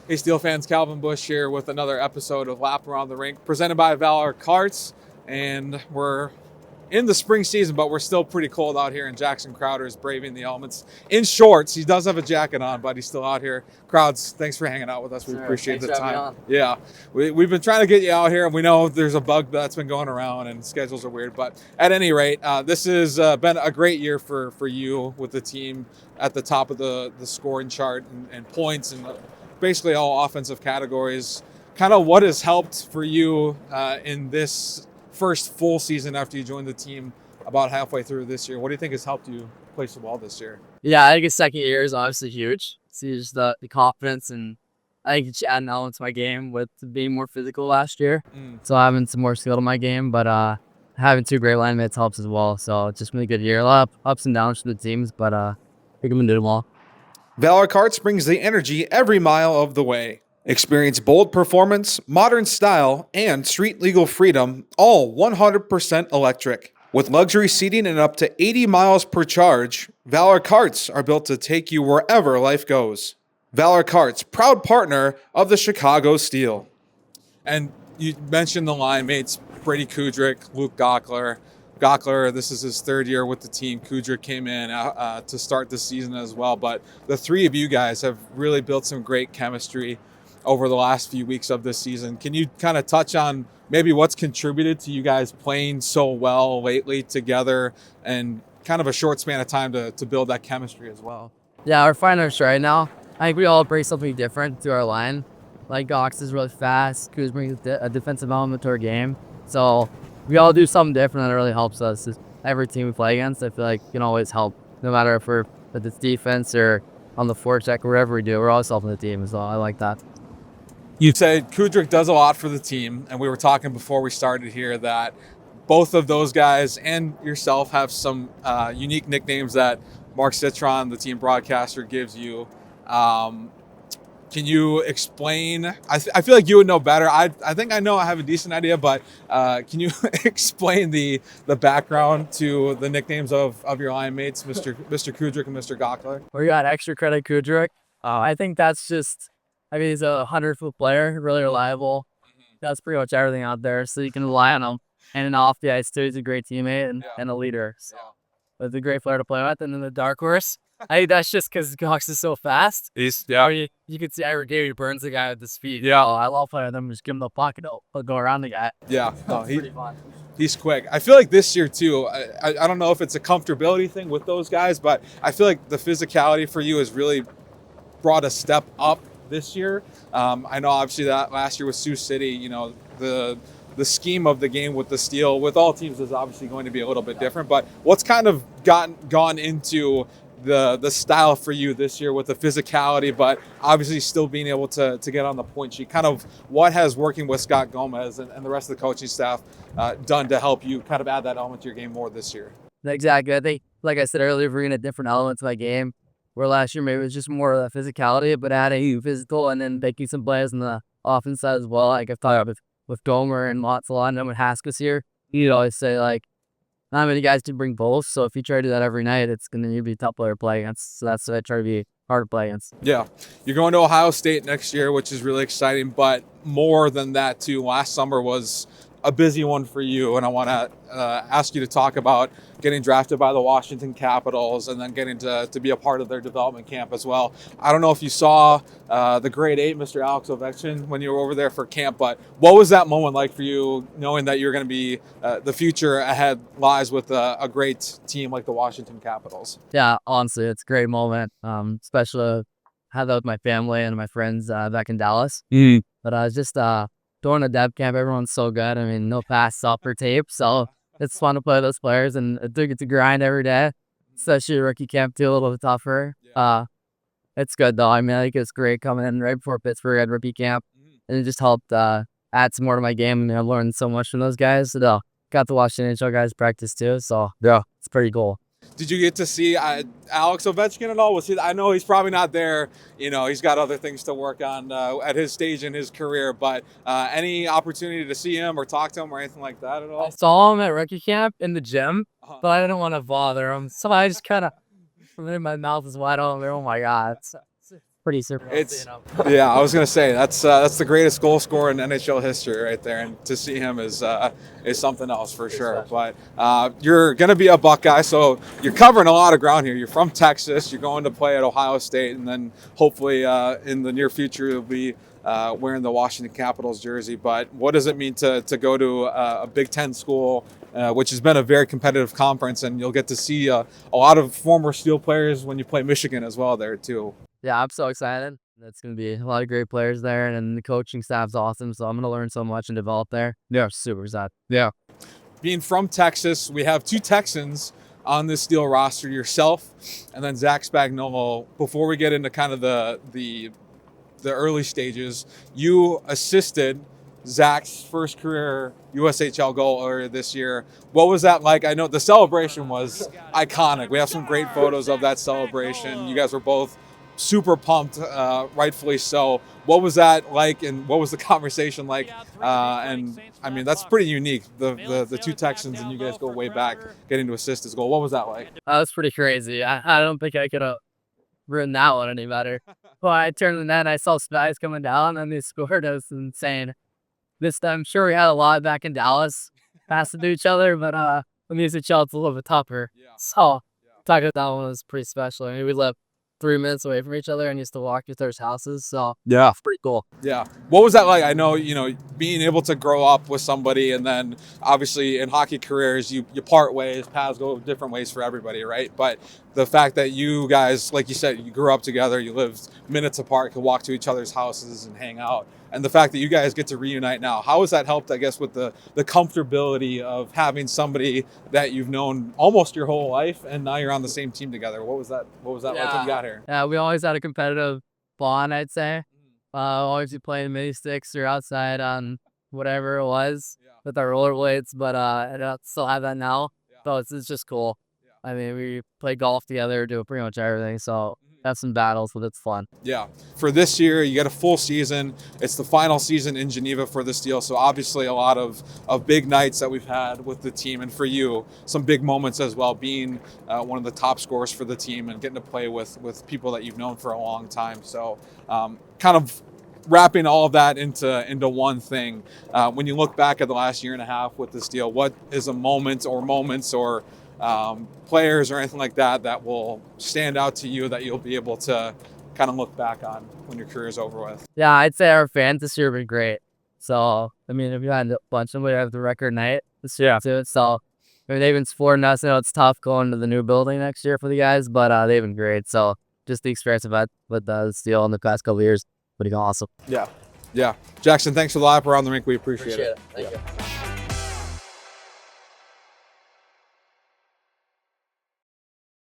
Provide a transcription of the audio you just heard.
Hey, Steel fans, Calvin Bush here with another episode of Lap Around the Rink, presented by Valor Carts. And we're in the spring season, but we're still pretty cold out here, and Jackson Crowder is braving the elements in shorts. He does have a jacket on, but he's still out here. Crowds, thanks for hanging out with us. We appreciate the time. Yeah, we've been trying to get you out here, and we know there's a bug that's been going around, and schedules are weird. But at any rate, this has been a great year for you with the team at the top of the scoring chart and points and basically all offensive categories. Kind of what has helped for you in this first full season after you joined the team about halfway through this year? What do you think has helped you place the ball this year? Yeah, I think his second year is obviously huge. See just the confidence, and I think it's adding element to my game with being more physical last year. So having some more skill to my game, but having two great line mates helps as well. So it's just been a good year. A lot of ups and downs for the teams, but I think I'm gonna do them all. Valor Carts brings the energy every mile of the way. Experience bold performance, modern style, and street legal freedom, all 100% electric. With luxury seating and up to 80 miles per charge, Valor Carts are built to take you wherever life goes. Valor Carts, proud partner of the Chicago Steel. And you mentioned the line mates, Brady Kudrick, Luke Gockler. Gockler, this is his third year with the team. Kudrick came in to start the season as well. But the three of you guys have really built some great chemistry over the last few weeks of this season. Can you kind of touch on maybe what's contributed to you guys playing so well lately together and kind of a short span of time to build that chemistry as well? Yeah, our finals right now, I think we all bring something different to our line. Like Gox is really fast. Kuz brings a defensive element to our game. So we all do something different that really helps us. Every team we play against, I feel like can always help, no matter if it's defense or on the forecheck or whatever we do. We're always helping the team, so I like that. You said Kudrick does a lot for the team, and we were talking before we started here that both of those guys and yourself have some unique nicknames that Mark Citron, the team broadcaster, gives you. Can you explain? I feel like you would know better. I think I know I have a decent idea, but can you explain the background to the nicknames of your line mates, Mr. Kudrick and Mr. Gockler? We got extra credit Kudrick. I think that's just, I mean, he's a 100-foot player, really reliable. That's pretty much everything out there, so you can rely on him. And off the ice, too, he's a great teammate and a leader. So it's a great player to play with. And then the dark horse, I think that's just because Cox is so fast. You can see every game he burns the guy with his feet. Yeah. So I love playing with him. Just give him the puck and he'll go around the guy. Yeah. No, pretty fun. He's quick. I feel like this year, too, I don't know if it's a comfortability thing with those guys, but I feel like the physicality for you has really brought a step up this year. I know obviously that last year with Sioux City, you know, the scheme of the game with the Steel with all teams is obviously going to be a little bit different, but what's kind of gone into the style for you this year with the physicality, but obviously still being able to get on the point sheet? Kind of what has working with Scott Gomez and the rest of the coaching staff done to help you kind of add that element to your game more this year? Exactly. I think, like I said earlier, bringing a different element to my game. Where last year maybe it was just more of the physicality, but adding physical and then making some plays on the offense side as well. Like I've talked about with Gomer and lots a lot, and then with Haskins here, he'd always say like, not many guys can bring both. So if you try to do that every night, it's gonna be a tough player to play against. So that's what I try to be hard to play against. Yeah, you're going to Ohio State next year, which is really exciting. But more than that, too, last summer was a busy one for you, and I want to ask you to talk about getting drafted by the Washington Capitals and then getting to be a part of their development camp as well. I don't know if you saw the grade 8, Mr. Alex Ovechkin, when you were over there for camp, but what was that moment like for you, knowing that you're going to be the future ahead lies with a great team like the Washington Capitals? Yeah, honestly, it's a great moment, especially had that with my family and my friends back in Dallas. But I was just during the dev camp, everyone's so good. I mean, no pass off for tape, so it's fun to play those players, and it's a grind every day, especially rookie camp too, a little bit tougher. It's good though. I mean, I think it's great coming in right before Pittsburgh at rookie camp, and it just helped add some more to my game. I mean, I've learned so much from those guys. So got to watch the NHL guys practice too, so yeah, it's pretty cool. Did you get to see Alex Ovechkin at all? I know he's probably not there. You know, he's got other things to work on at his stage in his career. But any opportunity to see him or talk to him or anything like that at all? I saw him at rookie camp in the gym, but I didn't want to bother him, so I just kind of, my mouth is wide open. Oh my god, pretty surprised. Yeah, I was gonna say that's the greatest goal scorer in NHL history right there, and to see him is something else for sure. But you're gonna be a Buckeye, so you're covering a lot of ground here. You're from Texas. You're going to play at Ohio State, and then hopefully in the near future you'll be wearing the Washington Capitals jersey. But what does it mean to go to a Big Ten school, which has been a very competitive conference, and you'll get to see a lot of former Steel players when you play Michigan as well there too. Yeah, I'm so excited. That's going to be a lot of great players there, and the coaching staff's awesome, so I'm going to learn so much and develop there. Yeah, super excited. Yeah. Being from Texas, we have 2 Texans on this Steel roster, yourself and then Zach Spagnuolo. Before we get into kind of the early stages, you assisted Zach's first career USHL goal earlier this year. What was that like? I know the celebration was iconic. We have some great photos of that celebration. You guys were both super pumped, rightfully so. What was that like, and what was the conversation like? And I mean, that's pretty unique. The 2 Texans and you guys go way back, getting to assist his goal. What was that like? That was pretty crazy. I don't think I could have written that one any better. Well, I turned the net and I saw Spies coming down and they scored. It was insane. I'm sure we had a lot back in Dallas passing to each other, but when these it's a little bit tougher. So talking about that one was pretty special. I mean, we lived 3 minutes away from each other and used to walk to each other's houses. So yeah, it's pretty cool. Yeah. What was that like? I know, being able to grow up with somebody, and then obviously in hockey careers, you part ways, paths go different ways for everybody, right? But the fact that you guys, like you said, you grew up together, you lived minutes apart, could walk to each other's houses and hang out. And the fact that you guys get to reunite now, how has that helped, I guess, with the comfortability of having somebody that you've known almost your whole life, and now you're on the same team together? What was that like when you got here? Yeah, we always had a competitive bond, I'd say. Always be playing mini sticks or outside on whatever it was with our rollerblades, but I don't still have that now. So it's just cool. I mean, we play golf together, do pretty much everything. So have some battles, but it's fun. Yeah. For this year, you get a full season. It's the final season in Geneva for the Steel. So obviously a lot of big nights that we've had with the team. And for you, some big moments as well, being one of the top scorers for the team and getting to play with people that you've known for a long time. So kind of wrapping all of that into one thing. When you look back at the last year and a half with the Steel, what is a moment or moments or players or anything like that will stand out to you that you'll be able to kind of look back on when your career is over with? Yeah, I'd say our fans this year have been great. So, I mean, if you had a bunch of them, we have the record night this year too. So, I mean, they've been supporting us. I know it's tough going to the new building next year for the guys, but they've been great. So, just the experience of that with the Steel in the past couple of years, pretty awesome. Yeah. Jackson, thanks for the lap around the rink. We appreciate it. Thank you.